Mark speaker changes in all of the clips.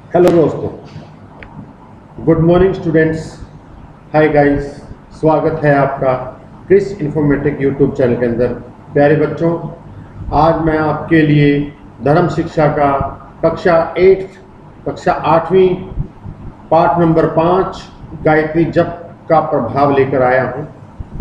Speaker 1: Hello दोस्तों, good morning students. Hi guys, स्वागत है आपका क्रिस इन्फॉर्मेटिक यूट्यूब चैनल के अंदर। प्यारे बच्चों, आज मैं आपके लिए धर्म शिक्षा का कक्षा 8वीं पाठ नंबर 5 गायत्री जप का प्रभाव लेकर आया हूँ।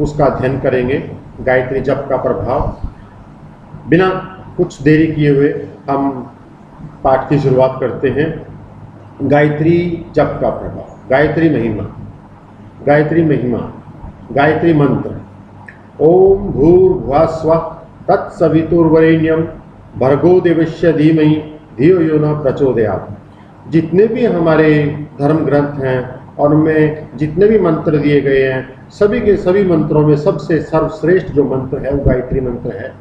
Speaker 1: उसका अध्ययन करेंगे। गायत्री जप का प्रभाव। बिना कुछ देरी किए हुए हम पाठ की शुरुआत करते हैं। गायत्री जप का प्रभाव। गायत्री महिमा। गायत्री मंत्र। ओम भूर्भुवः स्वः तत्सवितुर्वरेण्यं भर्गो देवस्य धीमहि धियो यो न प्रचोदयात्। जितने भी हमारे धर्म ग्रंथ हैं और उनमें जितने भी मंत्र दिए गए हैं, सभी के सभी मंत्रों में सबसे सर्वश्रेष्ठ जो मंत्र है वो गायत्री मंत्र है।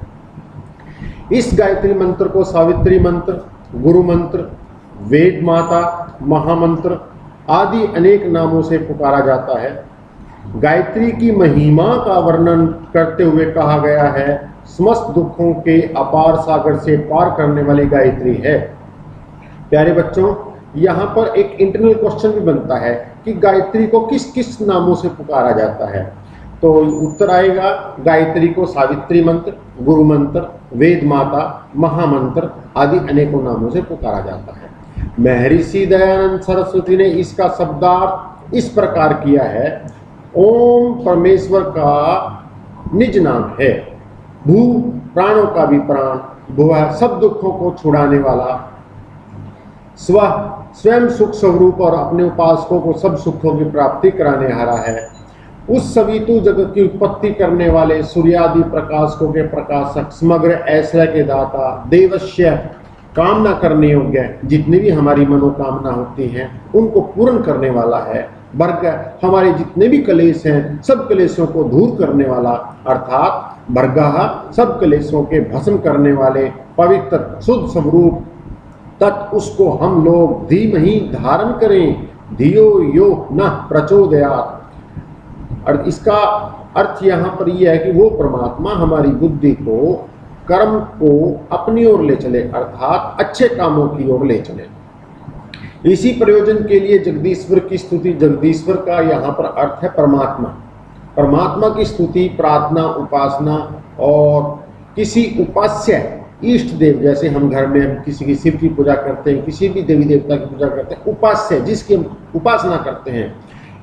Speaker 1: इस गायत्री मंत्र को सावित्री मंत्र, गुरु मंत्र, वेद माता, महामंत्र आदि अनेक नामों से पुकारा जाता है। गायत्री की महिमा का वर्णन करते हुए कहा गया है, समस्त दुखों के अपार सागर से पार करने वाली गायत्री है। प्यारे बच्चों, यहाँ पर एक इंटरनल क्वेश्चन भी बनता है कि गायत्री को किस किस नामों से पुकारा जाता है। तो उत्तर आएगा, गायत्री को सावित्री मंत्र, गुरु मंत्र, वेद माता, महामंत्र आदि अनेकों नामों से पुकारा जाता है। महर्षि दयानंद सरस्वती ने इसका शब्दार्थ इस प्रकार किया है। ओम परमेश्वर का निज नाम है। भू प्राणों का भी प्राण, भुवः सब दुखों को छुड़ाने वाला, स्व स्वयं सुख स्वरूप और अपने उपासकों को सब सुखों की प्राप्ति कराने हारा है। उस सवितु जगत की उत्पत्ति करने वाले, सूर्यादि प्रकाशकों के प्रकाशक, समग्र ऐश्वर्य के दाता, देवस्य कामना करने योग्य, जितनी भी हमारी मनोकामना होती हैं उनको पूर्ण करने वाला है। वर्ग हमारे जितने भी कलेश हैं सब कलेशों को दूर करने वाला, अर्थात वर्गः सब कलेशों के भस्म करने वाले पवित्र शुद्ध स्वरूप तत् उसको हम लोग धीमहि धारण करें, धियो यो न प्रचोदयात्। और इसका अर्थ यहाँ पर यह है कि वो परमात्मा हमारी बुद्धि को, कर्म को अपनी ओर ले चले, अर्थात अच्छे कामों की ओर ले चले। इसी प्रयोजन के लिए जगदीश्वर की स्तुति, जगदीश्वर का यहाँ पर अर्थ है परमात्मा। परमात्मा की स्तुति, प्रार्थना, उपासना और किसी उपास्य इष्ट देव, जैसे हम घर में किसी की शिव की पूजा करते हैं, किसी भी देवी देवता की पूजा करते हैं, उपास्य जिसकी हम उपासना करते हैं,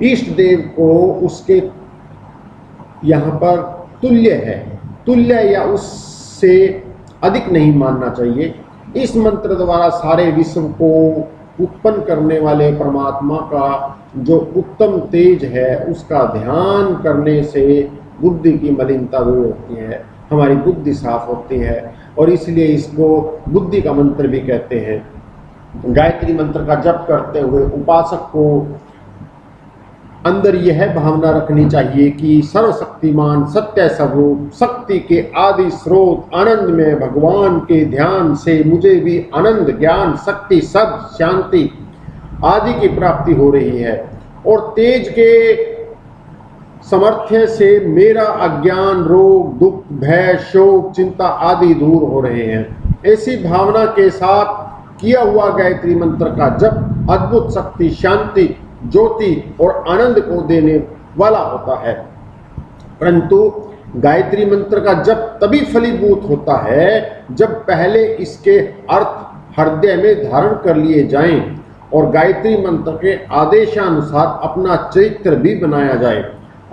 Speaker 1: इष्ट देव को उसके यहाँ पर तुल्य है, तुल्य या उससे अधिक नहीं मानना चाहिए। इस मंत्र द्वारा सारे विश्व को उत्पन्न करने वाले परमात्मा का जो उत्तम तेज है उसका ध्यान करने से बुद्धि की मलिनता दूर होती है, हमारी बुद्धि साफ होती है और इसलिए इसको बुद्धि का मंत्र भी कहते हैं। गायत्री मंत्र का जप करते हुए उपासक को अंदर यह भावना रखनी चाहिए कि सर्वशक्तिमान सत्य स्वरूप, शक्ति के आदि स्रोत, आनंद में भगवान के ध्यान से मुझे भी आनंद, ज्ञान, शक्ति, सब शांति आदि की प्राप्ति हो रही है और तेज के समर्थ्य से मेरा अज्ञान, रोग, दुख, भय, शोक, चिंता आदि दूर हो रहे हैं। ऐसी भावना के साथ किया हुआ गायत्री मंत्र का जप अद्भुत शक्ति, शांति, ज्योति और आनंद को देने वाला होता है। परंतु गायत्री मंत्र का जप तभी फलीभूत होता है जब पहले इसके अर्थ हृदय में धारण कर लिए जाएं और गायत्री मंत्र के आदेशानुसार अपना चरित्र भी बनाया जाए,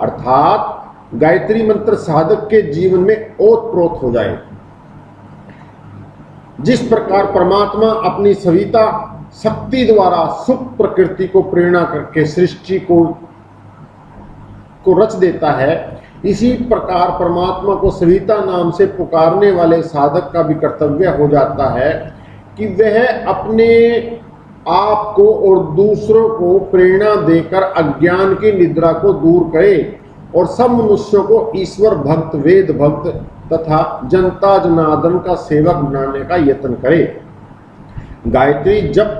Speaker 1: अर्थात गायत्री मंत्र साधक के जीवन में ओतप्रोत हो जाए। जिस प्रकार परमात्मा अपनी सविता शक्ति द्वारा सुख प्रकृति को प्रेरणा करके सृष्टि को रच देता है, इसी प्रकार परमात्मा को सविता नाम से पुकारने वाले साधक का भी कर्तव्य हो जाता है कि वह अपने आप को और दूसरों को प्रेरणा देकर अज्ञान की निद्रा को दूर करे और सब मनुष्यों को ईश्वर भक्त, वेद भक्त तथा जनता जनार्दन का सेवक बनाने का यत्न करे। गायत्री जप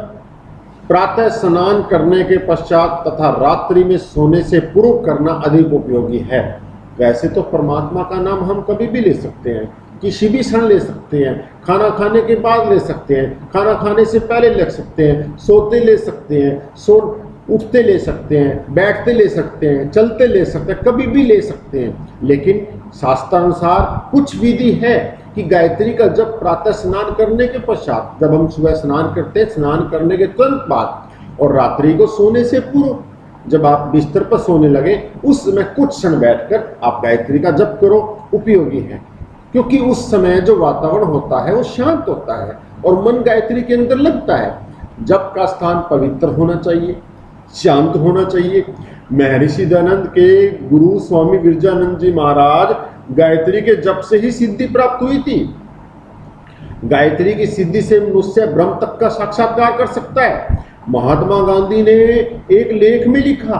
Speaker 1: प्रातः स्नान करने के पश्चात तथा रात्रि में सोने से पूर्व करना अधिक उपयोगी है। वैसे तो परमात्मा का नाम हम कभी भी ले सकते हैं, किसी भी क्षण ले सकते हैं, खाना खाने के बाद ले सकते हैं, खाना खाने से पहले ले सकते हैं, सोते ले सकते हैं, उठते ले सकते हैं, बैठते ले सकते हैं, चलते ले सकते हैं, कभी भी ले सकते हैं। लेकिन शास्त्रानुसार कुछ विधि है कि गायत्री का जब प्रातः स्नान करने के पश्चात, जब हम सुबह स्नान करते हैं, स्नान करने के तुरंत बाद और रात्रि को सोने से पूर्व, जब आप बिस्तर पर सोने लगे उस समय कुछ क्षण बैठकर आप गायत्री का जप करो, उपयोगी है। क्योंकि उस समय जो वातावरण होता है वो शांत होता है और मन गायत्री के अंदर लगता है। जप का स्थान पवित्र होना चाहिए, शांत होना चाहिए। महर्षि दयानंद के गुरु स्वामी विरजानंद जी महाराज गायत्री के जप से ही सिद्धि प्राप्त हुई थी। गायत्री की सिद्धि से मनुष्य ब्रह्म तक का साक्षात्कार कर सकता है। महात्मा गांधी ने एक लेख में लिखा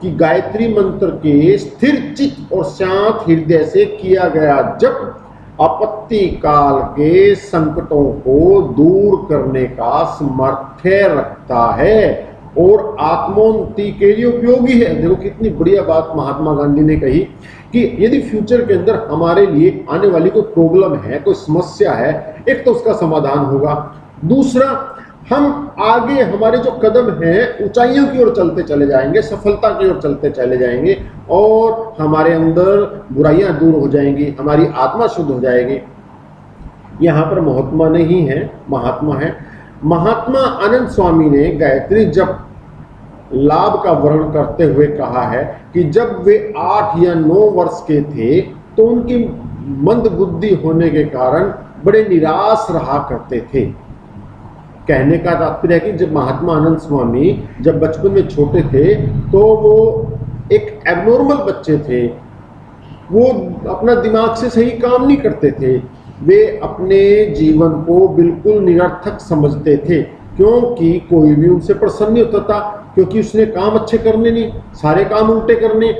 Speaker 1: कि गायत्री मंत्र के स्थिर चित्त और शांत हृदय से किया गया जप आपत्ति काल के संकटों को दूर करने का सामर्थ्य रखता है और आत्मोन्नति के लिए उपयोगी है। देखो कितनी बढ़िया बात महात्मा गांधी ने कही कि यदि फ्यूचर के अंदर हमारे लिए आने वाली कोई प्रॉब्लम है, कोई समस्या है, एक तो उसका समाधान होगा, दूसरा हम आगे हमारे जो कदम हैं ऊंचाइयों की ओर चलते चले जाएंगे, सफलता की ओर चलते चले जाएंगे और हमारे अंदर बुराइयां दूर हो जाएंगी, हमारी आत्मा शुद्ध हो जाएगी। यहाँ पर महात्मा नहीं है, महात्मा है। महात्मा आनंद स्वामी ने गायत्री जप लाभ का वर्णन करते हुए कहा है कि जब वे 8 या 9 वर्ष के थे तो उनकी मंद बुद्धि होने के कारण बड़े निराश रहा करते थे। कहने का तात्पर्य है कि जब महात्मा आनंद स्वामी जब बचपन में छोटे थे तो वो एक एबनॉर्मल बच्चे थे, वो अपना दिमाग से सही काम नहीं करते थे, वे अपने जीवन को बिल्कुल निरर्थक समझते थे क्योंकि कोई भी उनसे प्रसन्न नहीं होता था, क्योंकि उसने काम अच्छे करने नहीं, सारे काम उल्टे करने।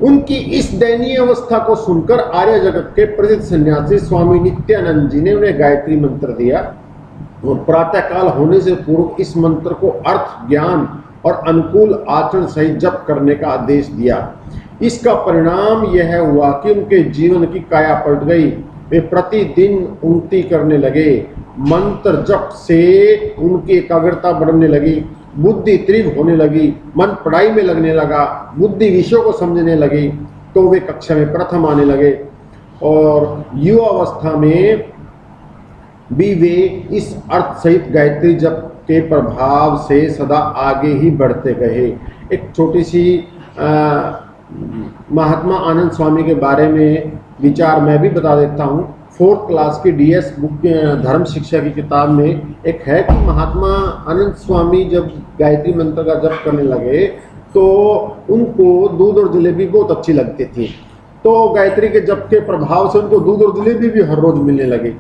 Speaker 1: उनकी इस दयनीय अवस्था को सुनकर आर्य जगत के प्रसिद्ध सन्यासी स्वामी नित्यानंद जी ने उन्हें गायत्री मंत्र दिया और प्रातःकाल होने से पूर्व इस मंत्र को अर्थ, ज्ञान और अनुकूल आचरण सहित जप करने का आदेश दिया। इसका परिणाम यह हुआ कि उनके जीवन की काया पलट गई। वे प्रतिदिन उन्नति करने लगे, मंत्र जप से उनकी एकाग्रता बढ़ने लगी, बुद्धि तीव्र होने लगी, मन पढ़ाई में लगने लगा, बुद्धि विषयों को समझने लगी, तो वे कक्षा में प्रथम आने लगे और युवा अवस्था में भी वे इस अर्थ सहित गायत्री जप के प्रभाव से सदा आगे ही बढ़ते गए। एक छोटी सी महात्मा आनंद स्वामी के बारे में विचार मैं भी बता देता हूँ। 4th क्लास की DS बुक धर्म शिक्षा की किताब में एक है कि महात्मा आनंद स्वामी जब गायत्री मंत्र का जप करने लगे तो उनको दूध और जलेबी बहुत अच्छी लगती थी, तो गायत्री के जप के प्रभाव से उनको दूध और जलेबी भी हर रोज मिलने लगी।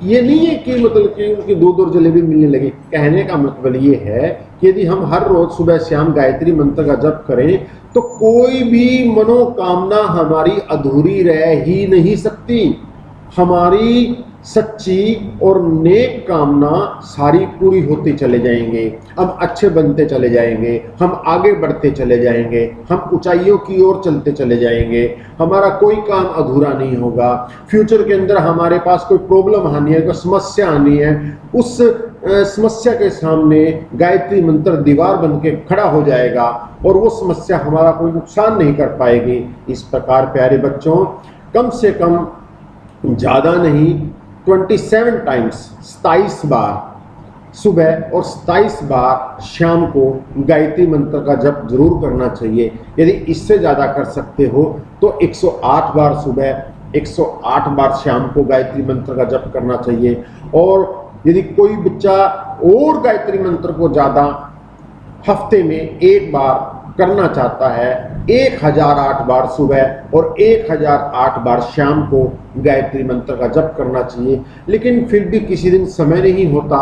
Speaker 1: ये नहीं है कि मतलब कि उनकी दूध और जलेबी मिलने लगी। कहने का मतलब ये है कि यदि हम हर रोज सुबह शाम गायत्री मंत्र का जप करें तो कोई भी मनोकामना हमारी अधूरी रह ही नहीं सकती। हमारी सच्ची और नेक कामना सारी पूरी होती चले जाएंगे, हम अच्छे बनते चले जाएंगे, हम आगे बढ़ते चले जाएंगे, हम ऊंचाइयों की ओर चलते चले जाएंगे, हमारा कोई काम अधूरा नहीं होगा। फ्यूचर के अंदर हमारे पास कोई प्रॉब्लम आनी है, कोई समस्या आनी है, उस समस्या के सामने गायत्री मंत्र दीवार बन के खड़ा हो जाएगा और वो समस्या हमारा कोई नुकसान नहीं कर पाएगी। इस प्रकार प्यारे बच्चों, कम से कम ज़्यादा नहीं 27 टाइम्स 27 बार सुबह और 27 बार शाम को गायत्री मंत्र का जप जरूर करना चाहिए। यदि इससे ज़्यादा कर सकते हो तो 108 बार सुबह 108 बार शाम को गायत्री मंत्र का जप करना चाहिए। और यदि कोई बच्चा और गायत्री मंत्र को ज़्यादा हफ्ते में एक बार करना चाहता है, 1008 बार सुबह और 1008 बार शाम को गायत्री मंत्र का जप करना चाहिए। लेकिन फिर भी किसी दिन समय नहीं होता,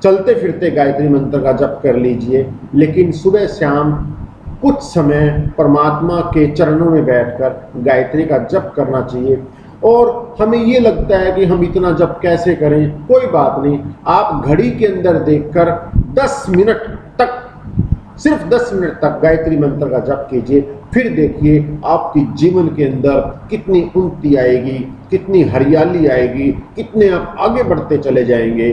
Speaker 1: चलते फिरते गायत्री मंत्र का जप कर लीजिए, लेकिन सुबह शाम कुछ समय परमात्मा के चरणों में बैठकर गायत्री का जप करना चाहिए। और हमें ये लगता है कि हम इतना जप कैसे करें, कोई बात नहीं, आप घड़ी के अंदर देखकर 10 मिनट तक सिर्फ 10 मिनट तक गायत्री मंत्र का जप कीजिए, फिर देखिए आपकी जीवन के अंदर कितनी उन्नति आएगी, कितनी हरियाली आएगी, कितने आप आगे बढ़ते चले जाएंगे।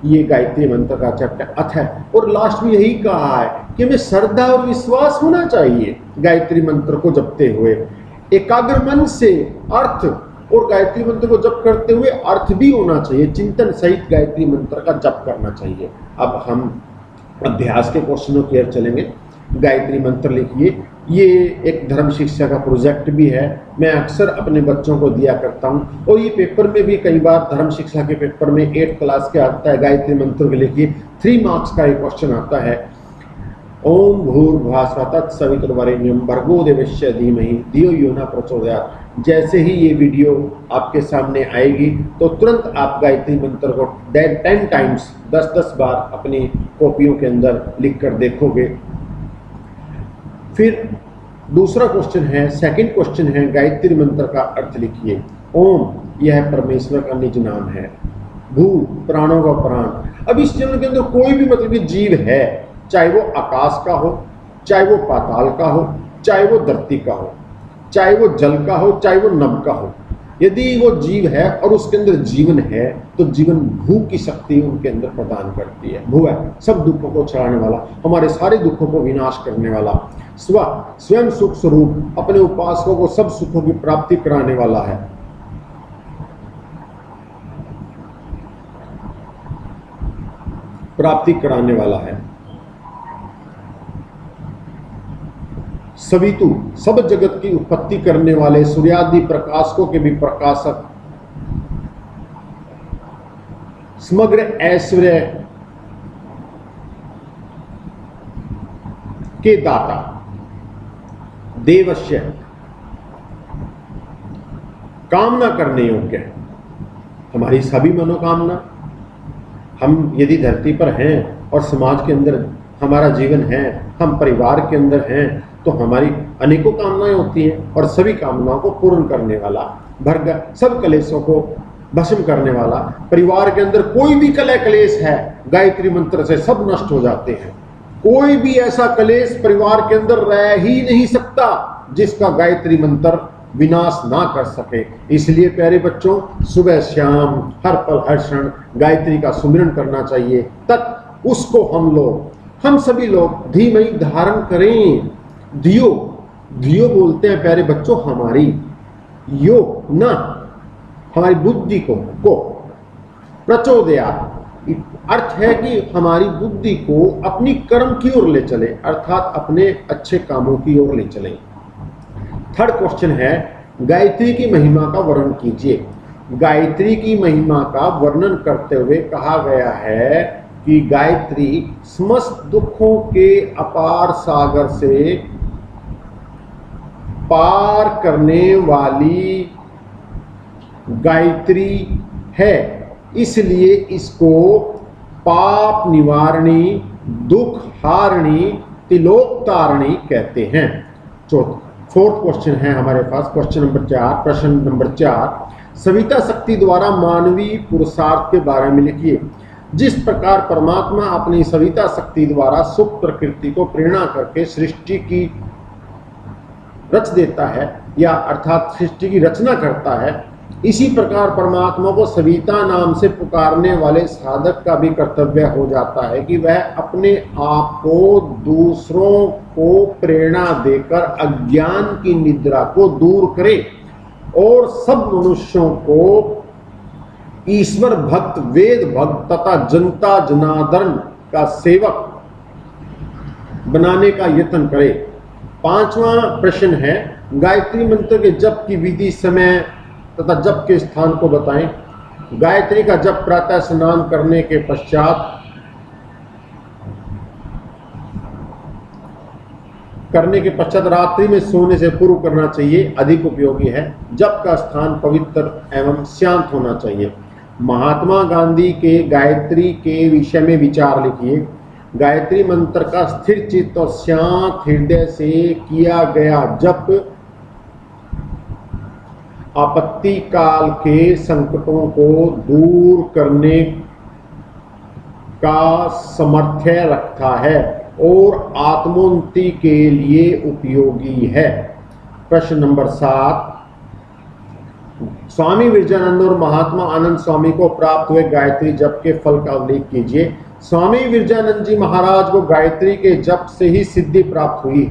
Speaker 1: ये गायत्री मंत्र का जप अर्थ है। और लास्ट में यही कहा है कि हमें श्रद्धा और विश्वास होना चाहिए गायत्री मंत्र को जपते हुए, एकाग्र मन से अर्थ, और गायत्री मंत्र को जप करते हुए अर्थ भी होना चाहिए, चिंतन सहित गायत्री मंत्र का जप करना चाहिए। अब हम अभ्यास के क्वेश्चनों की ओर चलेंगे। गायत्री मंत्र लिखिए। ये एक धर्म शिक्षा का प्रोजेक्ट भी है, मैं अक्सर अपने बच्चों को दिया करता हूँ, और ये पेपर में भी कई बार धर्म शिक्षा के पेपर में 8th क्लास के आता है, गायत्री मंत्र के लिखिए 3 मार्क्स का एक क्वेश्चन आता है। ओम भूर्भुवः तत्सवितुर्वरेण्यं भर्गो देवस्य धीमहि धियो यो न प्रचोदयात्। जैसे ही ये वीडियो आपके सामने आएगी तो तुरंत आप गायत्री मंत्र को 10 टाइम्स 10-10 बार अपनी कॉपियों के अंदर लिख कर देखोगे। फिर दूसरा क्वेश्चन है, सेकंड क्वेश्चन है, गायत्री मंत्र का अर्थ लिखिए। ओम यह परमेश्वर का निज नाम है, भू प्राणों का प्राण। अब इस जीवन के अंदर कोई भी मतलब जीव है, चाहे वो आकाश का हो, चाहे वो पाताल का हो, चाहे वो धरती का हो, चाहे वो जल का हो, चाहे वो नभ का हो, यदि वो जीव है और उसके अंदर जीवन है तो जीवन भू की शक्ति उनके अंदर प्रदान करती है। भू है सब दुखों को छुड़ाने वाला, हमारे सारे दुखों को विनाश करने वाला, स्वयं सुख स्वरूप अपने उपासकों को सब सुखों की प्राप्ति कराने वाला है। प्राप्ति कराने वाला है। सवितु सब जगत की उत्पत्ति करने वाले, सूर्यादि प्रकाशकों के भी प्रकाशक, समग्र ऐश्वर्य के दाता, देवस्य कामना करने योग्य, हमारी सभी मनोकामना, हम यदि धरती पर हैं और समाज के अंदर हमारा जीवन है, हम परिवार के अंदर हैं, तो हमारी अनेकों कामनाएं होती हैं, और सभी कामनाओं को पूर्ण करने वाला, सब कलेशों को भस्म करने वाला। परिवार के अंदर कोई भी कलह क्लेश है, गायत्री मंत्र से सब नष्ट हो जाते हैं। कोई भी ऐसा कलेश परिवार के अंदर रह ही नहीं सकता जिसका गायत्री मंत्र विनाश ना कर सके। इसलिए प्यारे बच्चों, सुबह शाम हर पल हर क्षण गायत्री का सुमिरन करना चाहिए। तत् उसको हम सभी लोग धीमहि धारण करें। धियो धियो बोलते हैं प्यारे बच्चों हमारी, यो ना हमारी बुद्धि को प्रचोदयात्, अर्थ है कि हमारी बुद्धि को अपनी कर्म की ओर ले चले, अर्थात अपने अच्छे कामों की ओर ले चले। थर्ड क्वेश्चन है, गायत्री की महिमा का वर्णन कीजिए। गायत्री की महिमा का वर्णन करते हुए कहा गया है कि गायत्री समस्त दुखों के अपार सागर से पार करने वाली गायत्री है, इसलिए इसको पाप निवारणी, दुख हारणी, त्रिलोक तारणी कहते हैं। फोर्थ क्वेश्चन है हमारे पास, प्रश्न नंबर 4, सविता शक्ति द्वारा मानवीय पुरुषार्थ के बारे में लिखिए। जिस प्रकार परमात्मा अपनी सविता शक्ति द्वारा सुख प्रकृति को प्रेरणा करके सृष्टि की रच देता है, या अर्थात सृष्टि की रचना करता है, इसी प्रकार परमात्मा को सविता नाम से पुकारने वाले साधक का भी कर्तव्य हो जाता है कि वह अपने आप को दूसरों को प्रेरणा देकर अज्ञान की निद्रा को दूर करे और सब मनुष्यों को ईश्वर भक्त, वेद भक्त तथा जनता जनार्दन का सेवक बनाने का यत्न करे। 5वां प्रश्न है, गायत्री मंत्र के जप की विधि, समय तथा जप के स्थान को बताएं। गायत्री का जप प्रातः स्नान करने के पश्चात रात्रि में सोने से पूर्व करना चाहिए, अधिक उपयोगी है। जप का स्थान पवित्र एवं शांत होना चाहिए। महात्मा गांधी के गायत्री के विषय में विचार लिखिए। गायत्री मंत्र का स्थिर चित्त और शांत हृदय से किया गया जप आपत्ति काल के संकटों को दूर करने का सामर्थ्य रखता है और आत्मोन्नति के लिए उपयोगी है। प्रश्न नंबर 7, स्वामी विरजानंद और महात्मा आनंद स्वामी को प्राप्त हुए गायत्री जप के फल का उल्लेख कीजिए। स्वामी विरजानंद जी महाराज को गायत्री के जप से ही सिद्धि प्राप्त हुई।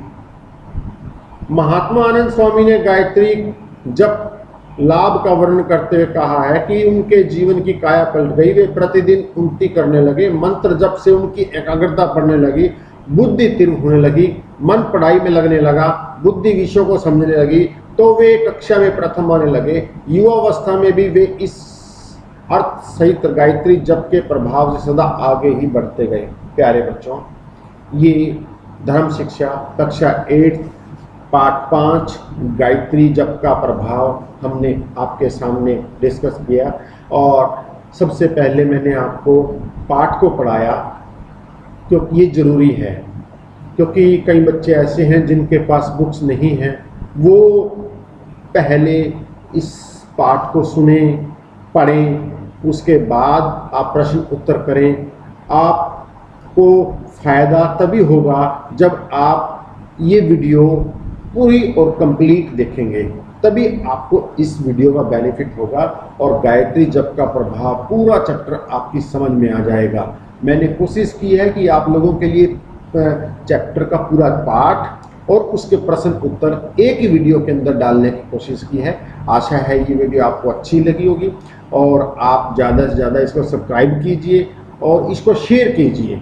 Speaker 1: महात्मा आनंद स्वामी ने गायत्री जप लाभ का वर्णन करते हुए कहा है कि उनके जीवन की काया पलट गई। वे प्रतिदिन उन्नति करने लगे, मंत्र जप से उनकी एकाग्रता बढ़ने लगी, बुद्धि तीव्र होने लगी, मन पढ़ाई में लगने लगा, बुद्धि विषयों को समझने लगी, तो वे कक्षा में प्रथम आने लगे। युवावस्था में भी वे इस अर्थ सहित गायत्री जप के प्रभाव से सदा आगे ही बढ़ते गए। प्यारे बच्चों, ये धर्म शिक्षा कक्षा 8 पाठ 5 गायत्री जप का प्रभाव हमने आपके सामने डिस्कस किया। और सबसे पहले मैंने आपको पाठ को पढ़ाया क्योंकि ये ज़रूरी है, क्योंकि कई बच्चे ऐसे हैं जिनके पास बुक्स नहीं हैं। वो पहले इस पाठ को सुने, पढ़ें, उसके बाद आप प्रश्न उत्तर करें। आपको फ़ायदा तभी होगा जब आप ये वीडियो पूरी और कंप्लीट देखेंगे, तभी आपको इस वीडियो का बेनिफिट होगा और गायत्री जप का प्रभाव पूरा चैप्टर आपकी समझ में आ जाएगा। मैंने कोशिश की है कि आप लोगों के लिए चैप्टर का पूरा पाठ और उसके प्रश्न उत्तर एक ही वीडियो के अंदर डालने की कोशिश की है। आशा है ये वीडियो आपको अच्छी लगी होगी और आप ज़्यादा से ज़्यादा इसको सब्सक्राइब कीजिए और इसको शेयर कीजिए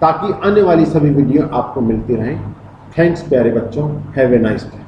Speaker 1: ताकि आने वाली सभी वीडियो आपको मिलती रहें। थैंक्स प्यारे बच्चों, हैव ए नाइस डे।